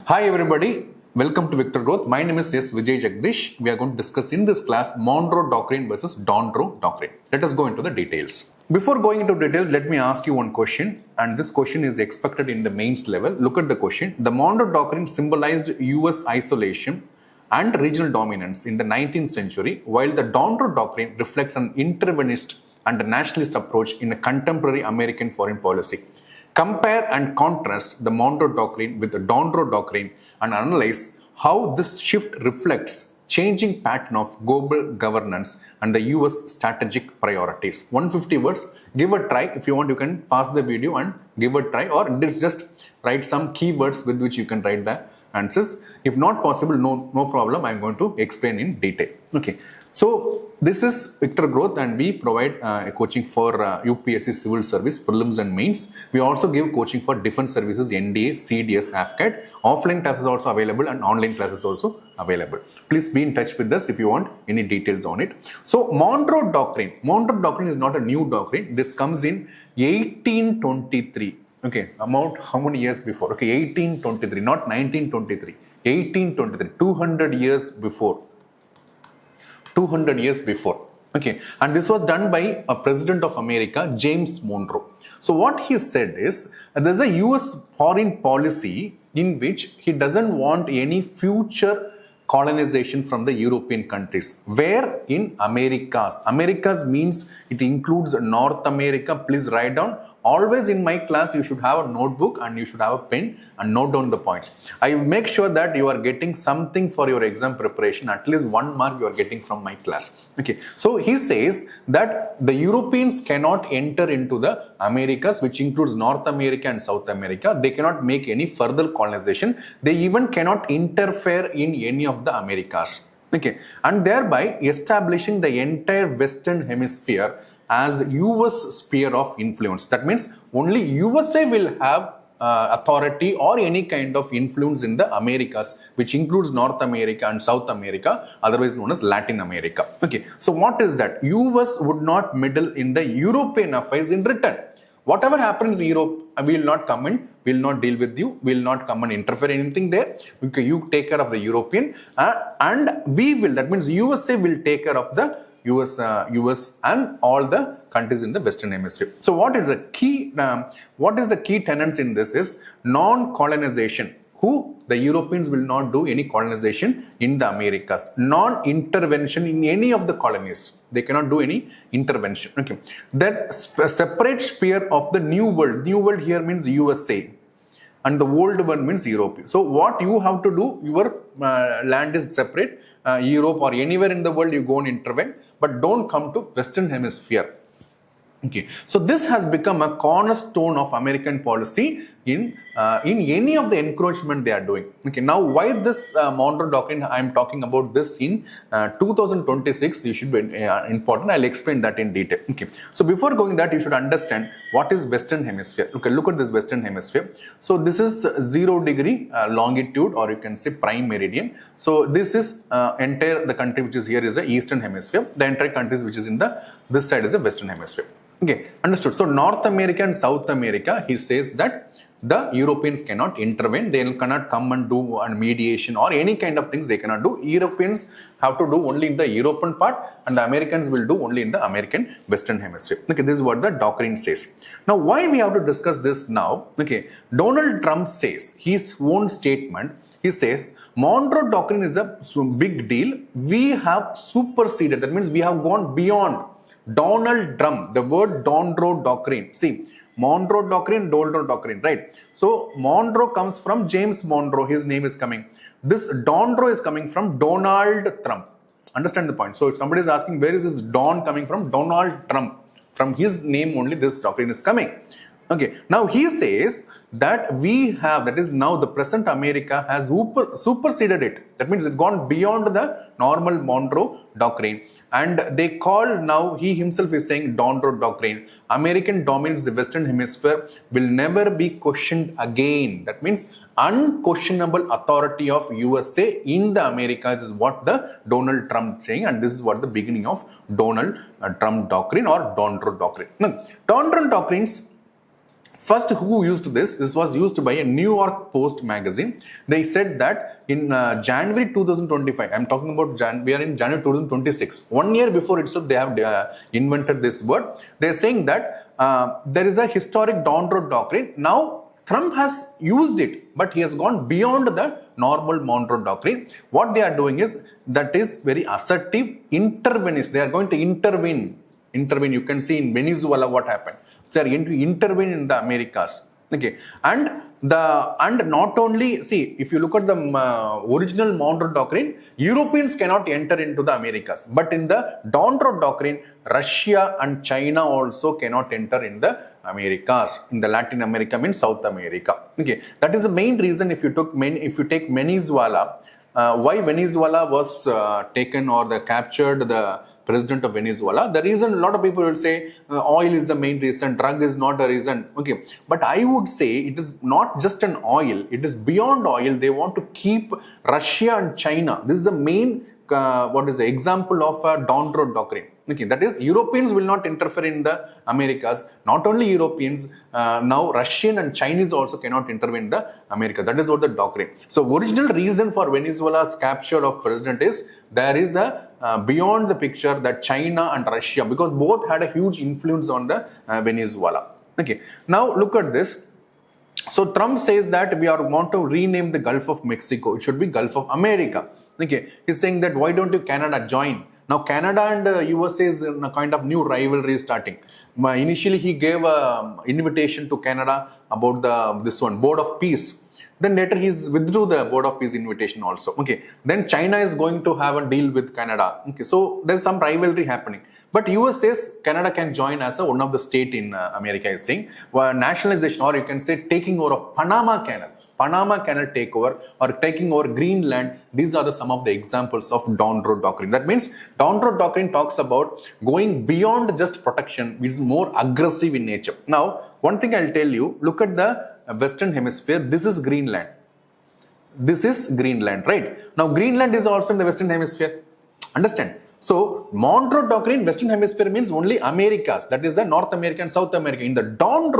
Hi everybody, welcome to Victor Growth. My name is Vijay Jagadeesh. We are going to discuss in this class Monroe Doctrine versus Donroe Doctrine. Let us go into the details. Before going into details, let me ask you one question, and this question is expected in the mains level. Look at the question. The Monroe Doctrine symbolized US isolation and regional dominance in the 19th century, while the Donroe Doctrine reflects an interventionist and a nationalist approach in a contemporary American foreign policy. Compare and contrast the Monroe Doctrine with the Donroe Doctrine and analyze how this shift reflects changing pattern of global governance and the US strategic priorities. 150 words, give a try. If you want, you can pause the video and give a try, or just write some keywords with which you can write the answers. If not possible, no problem. I'm going to explain in detail. Okay. So this is Victor Growth, and we provide coaching for UPSC Civil Service prelims and mains. We also give coaching for defense services, NDA, CDS, AFCAT. Offline classes also available and online classes also available. Please be in touch with us if you want any details on it. So Monroe Doctrine. Monroe Doctrine is not a new doctrine. This comes in 1823. Okay, about how many years before? Okay, 1823, not 1923. 1823, 200 years before. 200 years before. Okay, and this was done by a president of America, James Monroe. So what he said is, there's a US foreign policy in which he doesn't want any future colonization from the European countries. Where? In Americas. Americas means it includes North America. Please write down. Always in my class, you should have a notebook and you should have a pen and note down the points. I make sure that you are getting something for your exam preparation. At least 1 mark you are getting from my class. Okay. So he says that the Europeans cannot enter into the Americas, which includes North America and South America. They cannot make any further colonization. They even cannot interfere in any of the Americas. Okay. And thereby establishing the entire Western Hemisphere as US sphere of influence. That means only USA will have authority or any kind of influence in the Americas, which includes North America and South America, otherwise known as Latin America. Okay, so what is that? US would not meddle in the European affairs in return. Whatever happens in Europe, we will not come in, we will not deal with you, we will not come and interfere in anything there. Okay, you take care of the European and we will, that means USA will take care of the US and all the countries in the Western Hemisphere. So what is the key tenets in this is non-colonization. The Europeans will not do any colonization in the Americas. Non-intervention in any of the colonies. They cannot do any intervention. Okay. That separate sphere of the new world. New world here means USA. And the old one means Europe. So what you have to do, your land is separate. Europe or anywhere in the world you go and intervene, but don't come to Western Hemisphere. Okay, so this has become a cornerstone of American policy in any of the encroachment they are doing. Okay, now why this Monroe Doctrine? I am talking about this in 2026. You should be important. I'll explain that in detail. Okay, so before going that, you should understand what is Western Hemisphere. Okay, look at this Western Hemisphere. So this is 0 degree longitude, or you can say prime meridian. So this is entire the country which is here is the Eastern Hemisphere. The entire countries which is in this side is the Western Hemisphere. Okay, understood. So North America and South America, he says that the Europeans cannot intervene. They cannot come and do a mediation or any kind of things they cannot do. Europeans have to do only in the European part, and the Americans will do only in the American Western Hemisphere. Okay, this is what the doctrine says. Now, why we have to discuss this now? Okay, Donald Trump says his own statement. He says Monroe Doctrine is a big deal. We have superseded. That means we have gone beyond Donald Trump, the word Donroe Doctrine. See, Monroe Doctrine, Donroe Doctrine, right? So, Monroe comes from James Monroe, his name is coming. This Donroe is coming from Donald Trump. Understand the point? So, if somebody is asking where is this Don coming from? Donald Trump. From his name only this doctrine is coming. Okay, now he says that we have, that is now the present America has superseded it. That means it's gone beyond the normal Monroe Doctrine. And they call now, he himself is saying Donroe Doctrine. American dominance the Western Hemisphere will never be questioned again. That means unquestionable authority of USA in the Americas is what the Donald Trump is saying, and this is what the beginning of Donald Trump Doctrine or Donroe Doctrine. Now, Donroe Doctrines First, who used this? This was used by a New York Post magazine. They said that in January 2025, I'm talking about we are in January 2026. 1 year before itself, they have invented this word. They're saying that there is a historic Donroe Doctrine. Now, Trump has used it, but he has gone beyond the normal Monroe Doctrine. What they are doing is, that is very assertive, intervenist. They are going to intervene. You can see in Venezuela what happened. They are going to intervene in the Americas. Okay, and not only, see, if you look at the original Monroe Doctrine, Europeans cannot enter into the Americas, but in the Donroe Doctrine, Russia and China also cannot enter in the Americas. In the Latin America means South America. Okay, that is the main reason. If you take Venezuela, why Venezuela was taken or captured the president of Venezuela. The reason, a lot of people will say oil is the main reason, drug is not a reason. Okay, but I would say it is not just an oil, it is beyond oil. They want to keep Russia and China. This is the main example of a Donroe Doctrine. Okay, that is, Europeans will not interfere in the Americas. Not only Europeans, now Russian and Chinese also cannot intervene in the America. That is what the doctrine. So, original reason for Venezuela's capture of president is, there is a beyond the picture that China and Russia, because both had a huge influence on the Venezuela. Okay, now look at this. So Trump says that we want to rename the Gulf of Mexico. It should be Gulf of America. Okay, he's saying that why don't you Canada join? Now Canada and USA is in a kind of new rivalry starting. Initially he gave an invitation to Canada about this Board of Peace. Then later he withdrew the Board of Peace invitation also. Okay. Then China is going to have a deal with Canada. Okay. So there's some rivalry happening. But US says Canada can join as one of the state in America is saying. Nationalization, or you can say taking over of Panama Canal. Panama Canal takeover or taking over Greenland. These are some of the examples of Donroe Doctrine. That means Donroe Doctrine talks about going beyond just protection, which is more aggressive in nature. Now, one thing I'll tell you, look at the Western Hemisphere. This is Greenland. This is Greenland, right? Now, Greenland is also in the Western Hemisphere. Understand? So, Monroe Doctrine, Western Hemisphere means only Americas. That is the North America and South America. In the Donald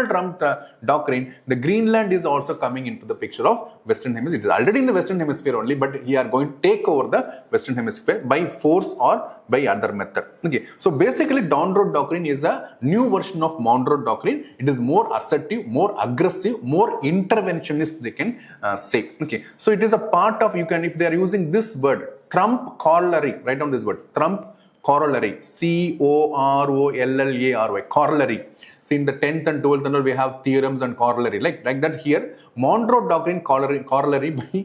Trump Doctrine, the Greenland is also coming into the picture of Western Hemisphere. It is already in the Western Hemisphere only, but he are going to take over the Western Hemisphere by force or by other method. Okay. So, basically, Donroe Doctrine is a new version of Monroe Doctrine. It is more assertive, more aggressive, more interventionist, they can say. Okay. So, it is a part of, if they are using this word, Trump corollary, write down this word, Trump corollary, C-O-R-O-L-L-A-R-Y, corollary. See, in the 10th and 12th and all, we have theorems and corollary, like that here. Monroe Doctrine corollary by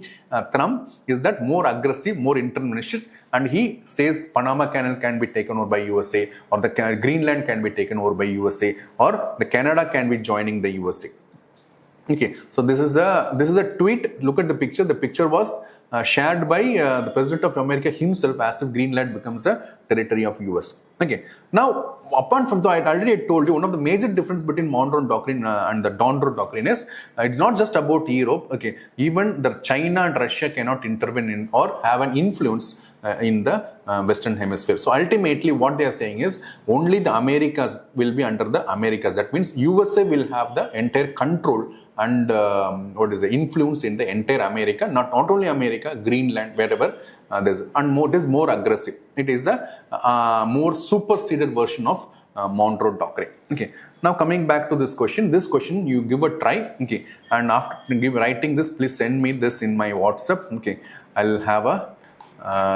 Trump is that more aggressive, more interventionist, and he says Panama Canal can be taken over by USA, or the Greenland can be taken over by USA, or the Canada can be joining the USA. Okay, so this is a tweet. Look at the picture. The picture was shared by the President of America himself, as if Greenland becomes a territory of US. Okay. Now, apart from that, I already told you, one of the major difference between Monroe Doctrine and the Donroe Doctrine is it's not just about Europe. Okay, even the China and Russia cannot intervene in or have an influence in the Western Hemisphere. So ultimately, what they are saying is only the Americas will be under the Americas. That means USA will have the entire control and influence in the entire America, not only America, Greenland, wherever there's, and it is more aggressive. It is the more superseded version of Monroe Doctrine. Okay. Now coming back to this question you give a try. Okay. And after writing this, please send me this in my WhatsApp. Okay. I'll have a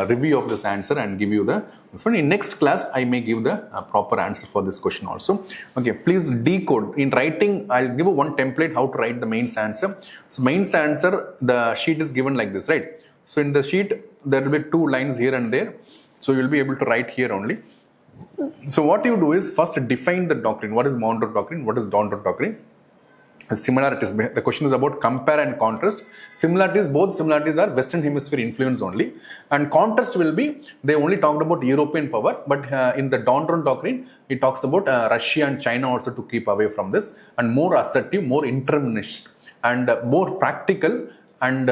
review of this answer and give you this one. In next class, I may give the proper answer for this question also. Okay, please decode. In writing, I'll give you one template how to write the mains answer. So mains answer, the sheet is given like this, right? So in the sheet, there will be 2 lines here and there. So you'll be able to write here only. So what you do is first define the doctrine. What is Monroe Doctrine? What is Donroe Doctrine? Similarities. The question is about compare and contrast. Both similarities are Western Hemisphere influence only, and contrast will be they only talked about European power, but in the Donroe Doctrine it talks about Russia and China also to keep away from this, and more assertive, more interventionist, and more practical, and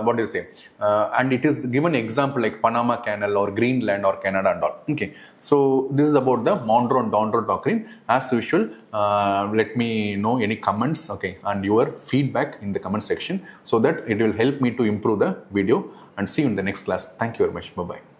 what do you say? And it is given example like Panama Canal or Greenland or Canada and all. Okay, so this is about the Monroe and Donroe Doctrine. As usual, let me know any comments, okay, and your feedback in the comment section, so that it will help me to improve the video. And see you in the next class. Thank you very much. Bye bye.